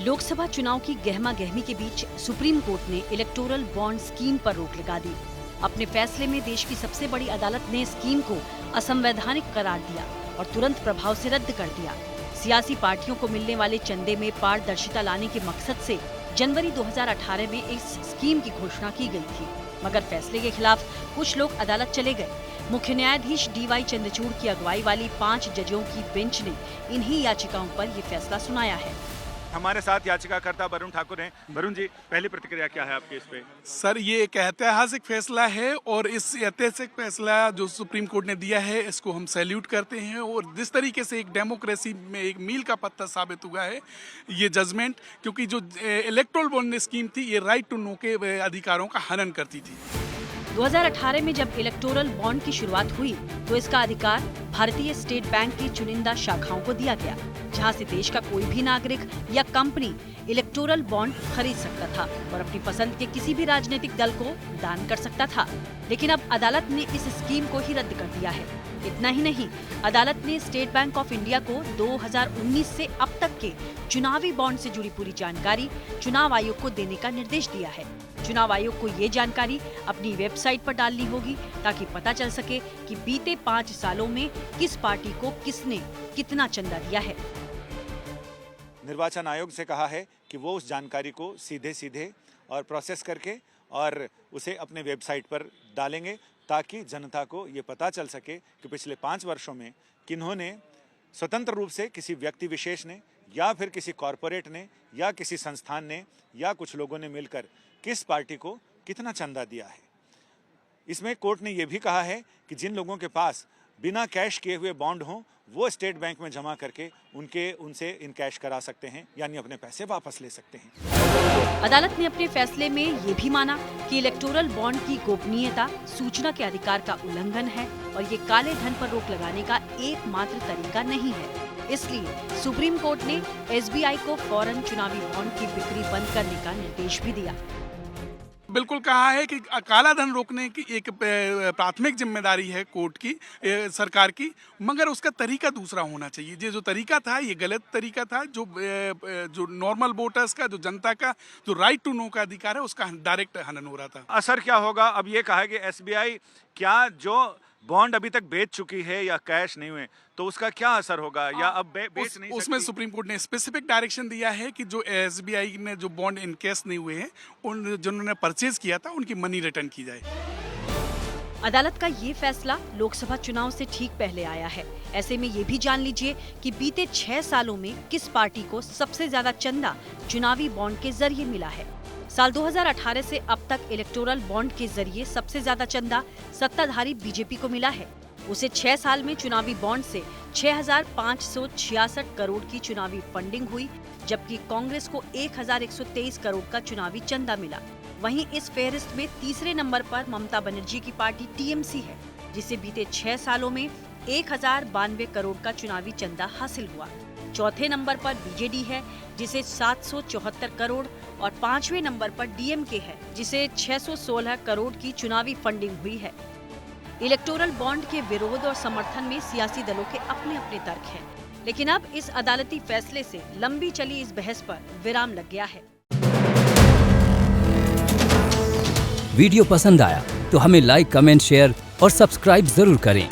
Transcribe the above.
लोकसभा चुनाव की गहमा गहमी के बीच सुप्रीम कोर्ट ने इलेक्टोरल बॉन्ड स्कीम पर रोक लगा दी। अपने फैसले में देश की सबसे बड़ी अदालत ने स्कीम को असंवैधानिक करार दिया और तुरंत प्रभाव से रद्द कर दिया। सियासी पार्टियों को मिलने वाले चंदे में पारदर्शिता लाने के मकसद से जनवरी 2018 में इस स्कीम की घोषणा की गई थी, मगर फैसले के खिलाफ कुछ लोग अदालत चले गए। मुख्य न्यायाधीश DY चंद्रचूड़ की अगुवाई वाली 5 जजों की बेंच ने इन्हीं याचिकाओं पर ये फैसला सुनाया है। हमारे साथ याचिकाकर्ता वरुण ठाकुर हैं। वरुण जी, पहली प्रतिक्रिया क्या है आपके इस पे? सर, ये एक ऐतिहासिक फैसला है और इस ऐतिहासिक फैसला जो सुप्रीम कोर्ट ने दिया है इसको हम सैल्यूट करते हैं। और जिस तरीके से एक डेमोक्रेसी में एक मील का पत्थर साबित हुआ है ये जजमेंट, क्योंकि जो इलेक्टोरल बॉन्ड स्कीम थी ये राइट टू नो के अधिकारों का हनन करती थी। 2018 में जब इलेक्टोरल बॉन्ड की शुरुआत हुई तो इसका अधिकार भारतीय स्टेट बैंक की चुनिंदा शाखाओं को दिया गया, जहां से देश का कोई भी नागरिक या कंपनी इलेक्टोरल बॉन्ड खरीद सकता था और अपनी पसंद के किसी भी राजनीतिक दल को दान कर सकता था। लेकिन अब अदालत ने इस स्कीम को ही रद्द कर दिया है। इतना ही नहीं, अदालत ने स्टेट बैंक ऑफ इंडिया को 2019 से अब तक के चुनावी बॉन्ड से जुड़ी पूरी जानकारी चुनाव आयोग को देने का निर्देश दिया है। चुनाव आयोग को ये जानकारी अपनी वेबसाइट पर डालनी होगी ताकि पता चल सके कि बीते 5 सालों में किस पार्टी को किसने कितना चंदा दिया है। निर्वाचन आयोग से कहा है कि वो उस जानकारी को सीधे और प्रोसेस करके और उसे अपने वेबसाइट पर डालेंगे ताकि जनता को ये पता चल सके कि पिछले 5 वर्षों में किन्होंने स्वतंत्र रूप से किसी व्यक्ति विशेष ने या फिर किसी कॉरपोरेट ने या किसी संस्थान ने या कुछ लोगों ने मिलकर किस पार्टी को कितना चंदा दिया है। इसमें कोर्ट ने यह भी कहा है कि जिन लोगों के पास बिना कैश किए हुए बॉन्ड हों वो स्टेट बैंक में जमा करके उनसे इन कैश करा सकते हैं, यानी अपने पैसे वापस ले सकते हैं। अदालत ने अपने फैसले में ये भी माना कि इलेक्टोरल बॉन्ड की गोपनीयता सूचना के अधिकार का उल्लंघन है और ये काले धन पर रोक लगाने का एकमात्र तरीका नहीं है। इसलिए सुप्रीम कोर्ट ने SBI को फौरन चुनावी बॉन्ड की बिक्री बंद करने का निर्देश भी दिया। बिल्कुल कहा है कि काला धन रोकने की एक प्राथमिक जिम्मेदारी है कोर्ट की, सरकार की, मगर उसका तरीका दूसरा होना चाहिए। ये जो तरीका था ये गलत तरीका था। जो नॉर्मल वोटर्स का, जो जनता का जो राइट टू नो का अधिकार है उसका डायरेक्ट हनन हो रहा था। असर क्या होगा? अब ये कहा है कि SBI क्या जो बॉन्ड अभी तक बेच चुकी है या कैश नहीं हुए तो उसका क्या असर होगा या अब बेच नहीं सकती? उसमें सुप्रीम कोर्ट ने स्पेसिफिक डायरेक्शन दिया है कि जो SBI ने जो बॉन्ड इन कैश नहीं हुए हैं उन जिन्होंने परचेज किया था उनकी मनी रिटर्न की जाए। अदालत का ये फैसला लोकसभा चुनाव से ठीक पहले आया है। ऐसे में ये भी जान लीजिए कि बीते 6 सालों में किस पार्टी को सबसे ज्यादा चंदा चुनावी बॉन्ड के जरिए मिला है। साल 2018 से अब तक इलेक्टोरल बॉन्ड के जरिए सबसे ज्यादा चंदा सत्ताधारी BJP को मिला है। उसे 6 साल में चुनावी बॉन्ड से 6,566 करोड़ की चुनावी फंडिंग हुई, जबकि कांग्रेस को 1,123 करोड़ का चुनावी चंदा मिला। वहीं इस फेहरिस्त में तीसरे नंबर पर ममता बनर्जी की पार्टी TMC है, जिसे बीते 6 सालों में 1,092 करोड़ का चुनावी चंदा हासिल हुआ। चौथे नंबर पर BJD है, जिसे 774 करोड़ और 5वें नंबर पर DMK है, जिसे 616 करोड़ की चुनावी फंडिंग हुई है। इलेक्टोरल बॉन्ड के विरोध और समर्थन में सियासी दलों के अपने अपने तर्क हैं, लेकिन अब इस अदालती फैसले से लंबी चली इस बहस पर विराम लग गया है। वीडियो पसंद आया तो हमें लाइक, कमेंट, शेयर और सब्सक्राइब जरूर करें।